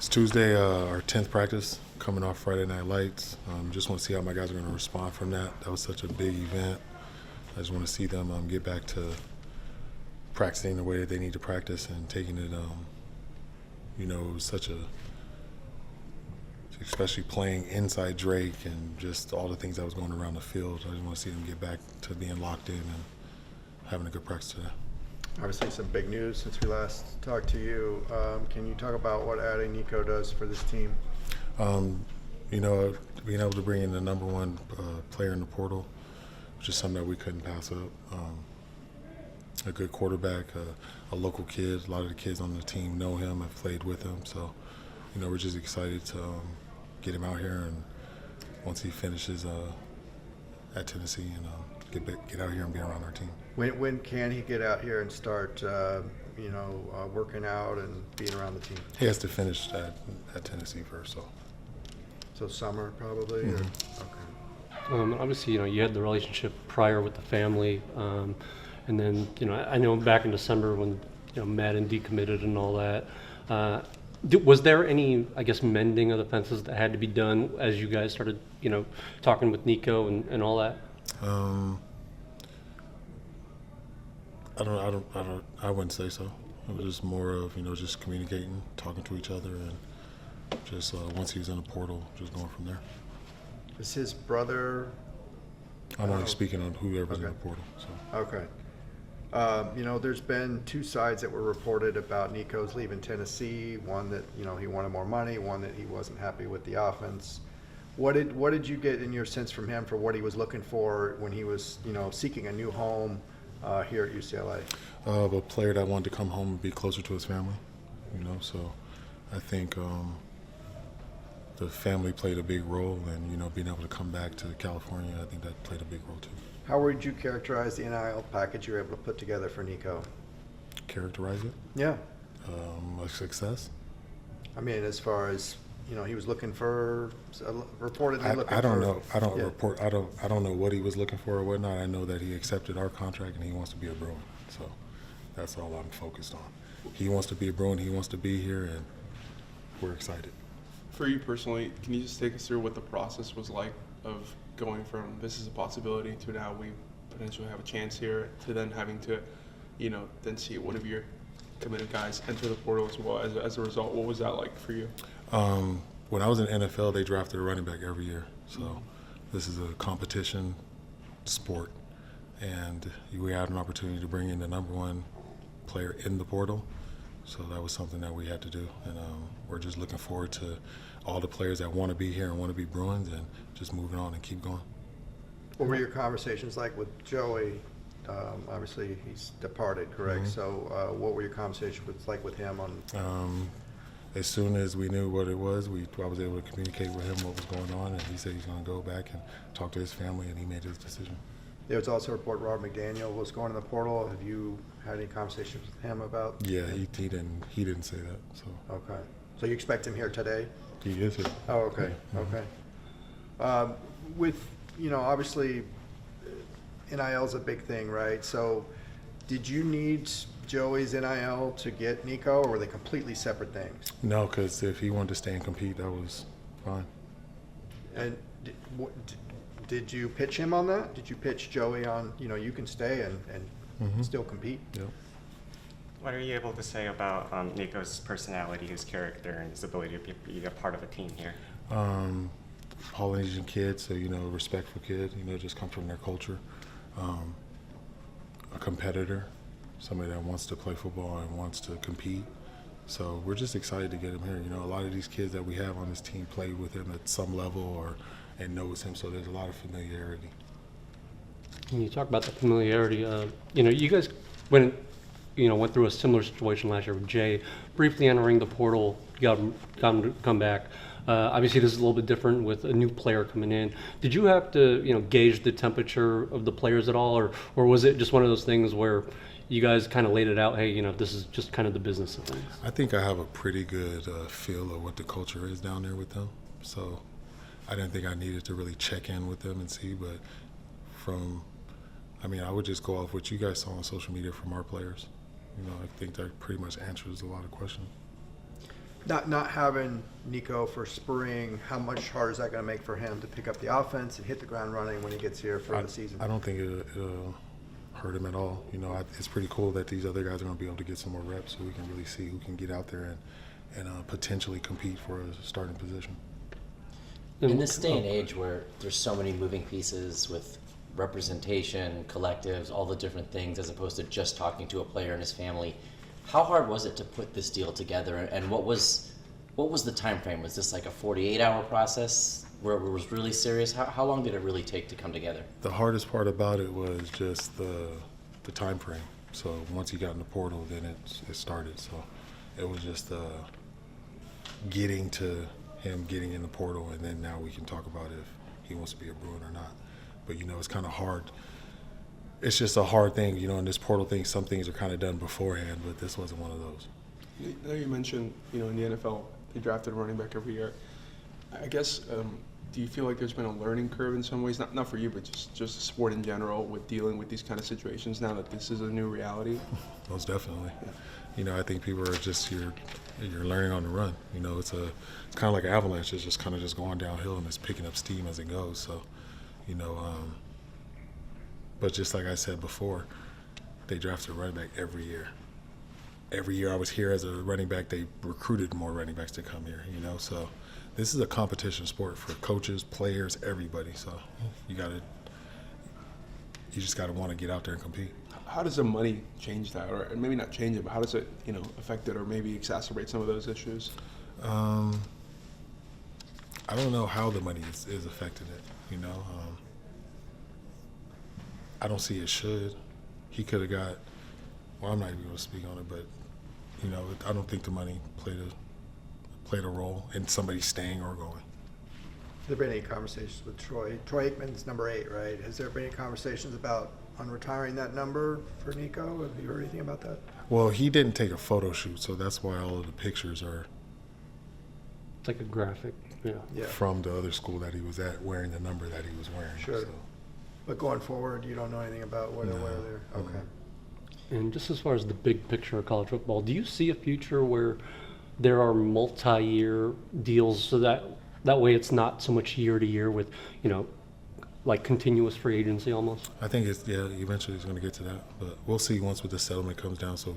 It's Tuesday, our 10th practice, coming off Friday Night Lights. Just want to see how my guys are going to respond from that. That was such a big event. I just want to see them get back to practicing the way that they need to practice and taking it, it was such a, especially playing inside Drake and just all the things that was going around the field. I just want to see them get back to being locked in and having a good practice today. Obviously some big news since we last talked to you. Can you talk about what adding Nico does for this team? Being able to bring in the number one player in the portal, which is something that we couldn't pass up. A good quarterback, a local kid. A lot of the kids on the team know him, have played with him. So, we're just excited to get him out here, and once he finishes at Tennessee, and get out here and be around our team. When can he get out here and start, working out and being around the team? He has to finish at Tennessee first, So summer probably? Mm-hmm. Or? Okay. Obviously, you had the relationship prior with the family, and then, I know back in December when, Madden decommitted and all that. Was there any, mending of the fences that had to be done as you guys started, talking with Nico and all that? I wouldn't say so. It was just more of, just communicating, talking to each other, and just once he was in the portal, just going from there. Is his brother? I'm only speaking on whoever's in the portal. So. Okay. There's been two sides that were reported about Nico's leaving Tennessee. One that, he wanted more money, one that he wasn't happy with the offense. What did you get in your sense from him for what he was looking for when he was, seeking a new home here at UCLA? A player that wanted to come home and be closer to his family, so I think the family played a big role, and, being able to come back to California, I think that played a big role too. How would you characterize the NIL package you were able to put together for Nico? Characterize it? Yeah. A success? I mean, as far as, he was looking for, reportedly looking for. I don't know. I don't yeah. report. I don't know what he was looking for or whatnot. I know that he accepted our contract and he wants to be a Bruin. So that's all I'm focused on. He wants to be a Bruin. He wants to be here, and we're excited. For you personally, can you just take us through what the process was like of going from this is a possibility to now we potentially have a chance here to then having to, then see one of your committed guys enter the portal as well as a result? What was that like for you? When I was in NFL, they drafted a running back every year. So this is a competition sport, and we had an opportunity to bring in the number one player in the portal. So that was something that we had to do, and we're just looking forward to all the players that want to be here and want to be Bruins, and just moving on and keep going. What were your conversations like with Joey? Obviously, he's departed, correct? Mm-hmm. So what were your conversations like with him on? As soon as we knew what it was, I was able to communicate with him what was going on, and he said he's going to go back and talk to his family, and he made his decision. There was also a report Robert McDaniel was going in the portal. Have you had any conversations with him about? Yeah, he didn't say that. So. Okay. So you expect him here today? He is here. Oh, okay. Mm-hmm. Okay. With, obviously, NIL is a big thing, right? So did you need Joey's NIL to get Nico, or were they completely separate things? No, because if he wanted to stay and compete, that was fine. And did you pitch him on that? Did you pitch Joey on, you can stay and Mm-hmm. still compete? Yep. What are you able to say about Nico's personality, his character, and his ability to be a part of a team here? Polynesian kid, so respectful kid. Just comes from their culture. A competitor, somebody that wants to play football and wants to compete. So we're just excited to get him here. A lot of these kids that we have on this team played with him at some level and knows him, so there's a lot of familiarity. Can you talk about the familiarity? You guys went through a similar situation last year with Jay, briefly entering the portal, got him to come back. Obviously, this is a little bit different with a new player coming in. Did you have to, gauge the temperature of the players at all, or was it just one of those things where you guys kind of laid it out, hey, this is just kind of the business of things? I think I have a pretty good feel of what the culture is down there with them. So I didn't think I needed to really check in with them and see, but I would just go off what you guys saw on social media from our players. I think that pretty much answers a lot of questions. Not having Nico for spring, how much harder is that going to make for him to pick up the offense and hit the ground running when he gets here for the season? I don't think it'll hurt him at all. You know, it's pretty cool that these other guys are going to be able to get some more reps, so we can really see who can get out there and potentially compete for a starting position. In this day and age where there's so many moving pieces with representation, collectives, all the different things, as opposed to just talking to a player and his family, how hard was it to put this deal together, and what was the time frame? Was this like a 48-hour process where it was really serious? How long did it really take to come together? The hardest part about it was just the time frame. So once he got in the portal, then it started. So it was just getting to him getting in the portal, and then now we can talk about if he wants to be a Bruin or not. But, you know, it's kind of hard. It's just a hard thing, you know, in this portal thing, some things are kind of done beforehand, but this wasn't one of those. I know you mentioned, you know, in the NFL, they drafted a running back every year. I guess, do you feel like there's been a learning curve in some ways? Not for you, but just sport in general with dealing with these kind of situations now that this is a new reality? Most definitely. You know, I think people are just, you're learning on the run. You know, it's kind of like an avalanche. It's just kind of just going downhill and it's picking up steam as it goes. So, you know, but just like I said before, they drafted a running back every year. Every year I was here as a running back, they recruited more running backs to come here, you know. So this is a competition sport for coaches, players, everybody. So you just got to want to get out there and compete. How does the money change that, or maybe not change it, but how does it, you know, affect it, or maybe exacerbate some of those issues? I don't know how the money is affecting it, you know. I don't see it should. He could have got, well, I'm not even going to speak on it, but, you know, I don't think the money played a role in somebody staying or going. Have there been any conversations with Troy? Troy Aikman's number 8, right? Has there been any conversations about retiring that number for Nico? Have you heard anything about that? Well, he didn't take a photo shoot, so that's why all of the pictures are It's like a graphic, yeah. from the other school that he was at, wearing the number that he was wearing. Sure. So. But going forward, you don't know anything about whether No. they're okay. And just as far as the big picture of college football, do you see a future where there are multi-year deals so that way it's not so much year to year with, you know, like continuous free agency almost? I think eventually it's going to get to that, but we'll see once the settlement comes down, so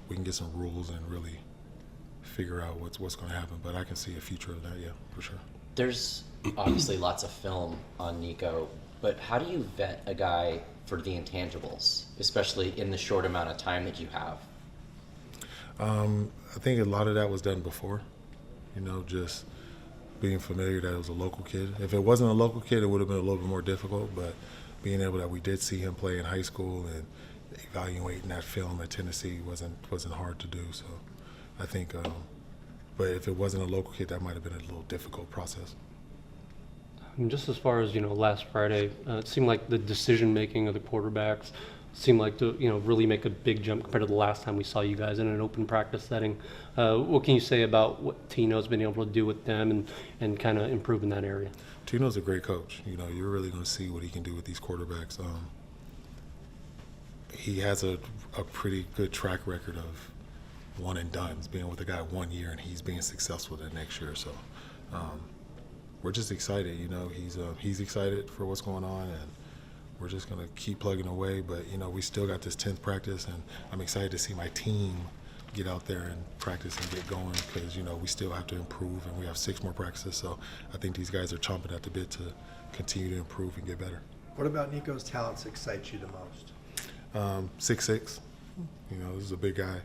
we can get some rules and really figure out what's going to happen. But I can see a future of that, yeah, for sure. There's obviously lots of film on Nico, but how do you vet a guy for the intangibles, especially in the short amount of time that you have? I think a lot of that was done before, you know, just being familiar that it was a local kid. If it wasn't a local kid, it would have been a little bit more difficult, but being able that we did see him play in high school and evaluating that film at Tennessee wasn't hard to do. So I think, but if it wasn't a local kid, that might have been a little difficult process. And just as far as, you know, last Friday, it seemed like the decision making of the quarterbacks seemed like to, you know, really make a big jump compared to the last time we saw you guys in an open practice setting. What can you say about what Tino's been able to do with them and kind of improve in that area? Tino's a great coach. You know, you're really going to see what he can do with these quarterbacks. He has a pretty good track record of one and dones, being with a guy 1 year and he's being successful the next year. So we're just excited. You know, he's excited for what's going on, and we're just going to keep plugging away. But, you know, we still got this 10th practice, and I'm excited to see my team get out there and practice and get going because, you know, we still have to improve, and we have 6 more practices. So I think these guys are chomping at the bit to continue to improve and get better. What about Nico's talents excites you the most? 6'6", you know, this is a big guy,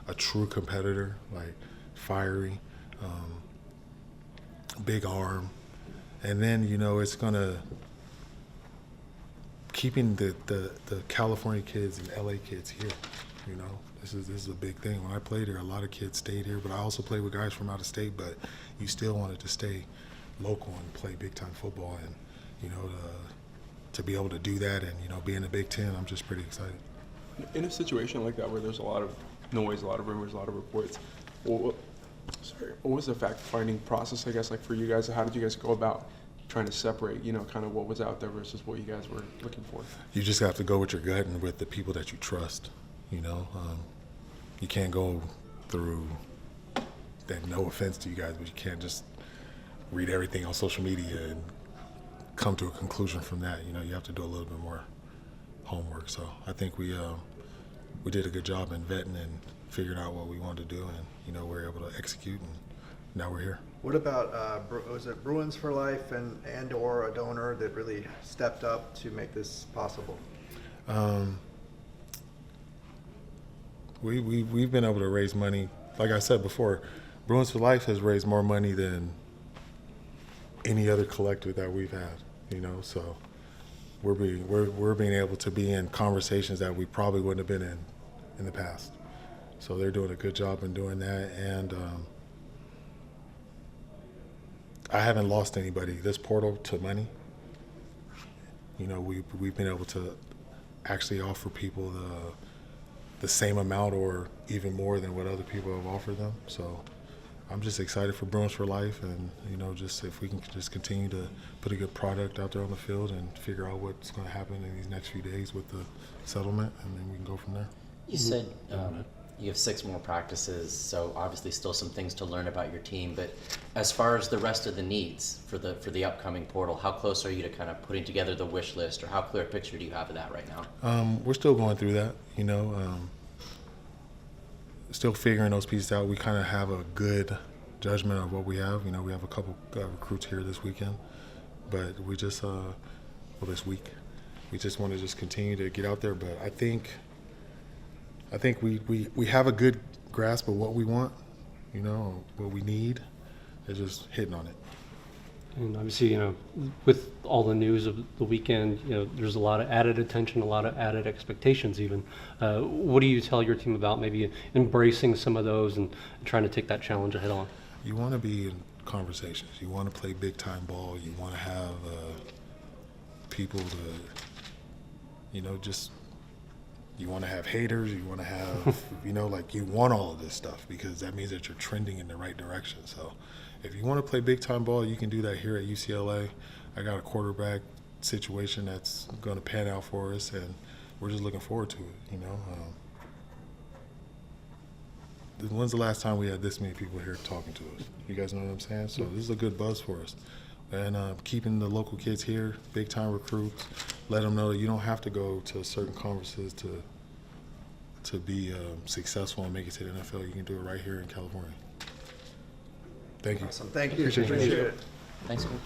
a true competitor, like fiery, big arm, and then, you know, it's gonna keeping the California kids and LA kids here. You know, this is a big thing. When I played here, a lot of kids stayed here, but I also played with guys from out of state. But you still wanted to stay local and play big time football, and, you know, to be able to do that and, you know, be in the Big Ten, I'm just pretty excited. In a situation like that where there's a lot of noise, a lot of rumors, a lot of reports, what was the fact-finding process, I guess, like for you guys? How did you guys go about trying to separate, you know, kind of what was out there versus what you guys were looking for? You just have to go with your gut and with the people that you trust, you know. You can't go through and no offense to you guys, but you can't just read everything on social media and come to a conclusion from that. You know, you have to do a little bit more homework. So I think we did a good job in vetting and figuring out what we wanted to do, and you know, we're able to execute, and now we're here. What about, was it Bruins for Life and or a donor that really stepped up to make this possible? We've been able to raise money. Like I said before, Bruins for Life has raised more money than any other collective that we've had. You know, so we're being able to be in conversations that we probably wouldn't have been in the past. So they're doing a good job in doing that, and I haven't lost anybody this portal to money. You know, we've been able to actually offer people the same amount or even more than what other people have offered them. So I'm just excited for Bruins for Life, and you know, just if we can just continue to put a good product out there on the field and figure out what's going to happen in these next few days with the settlement, and then we can go from there. You said you have 6 more practices, so obviously still some things to learn about your team. But as far as the rest of the needs for the upcoming portal, how close are you to kind of putting together the wish list, or how clear a picture do you have of that right now? We're still going through that, you know, still figuring those pieces out. We kind of have a good judgment of what we have. You know, we have a couple recruits here this weekend, but we just, this week, we just want to just continue to get out there. But I think we have a good grasp of what we want, you know, what we need. They're just hitting on it. And obviously, you know, with all the news of the weekend, you know, there's a lot of added attention, a lot of added expectations even. What do you tell your team about maybe embracing some of those and trying to take that challenge head on? You want to be in conversations. You want to play big-time ball. You want to have people to, you know, just, you want to have haters. You want to have, you know, like, you want all of this stuff because that means that you're trending in the right direction. So if you want to play big-time ball, you can do that here at UCLA. I got a quarterback situation that's going to pan out for us, and we're just looking forward to it, you know. When's the last time we had this many people here talking to us? You guys know what I'm saying? So this is a good buzz for us. And keeping the local kids here, big-time recruits, let them know that you don't have to go to certain conferences to be successful and make it to the NFL. You can do it right here in California. Thank you. Awesome. Thank you. Appreciate it. Thanks, Coach.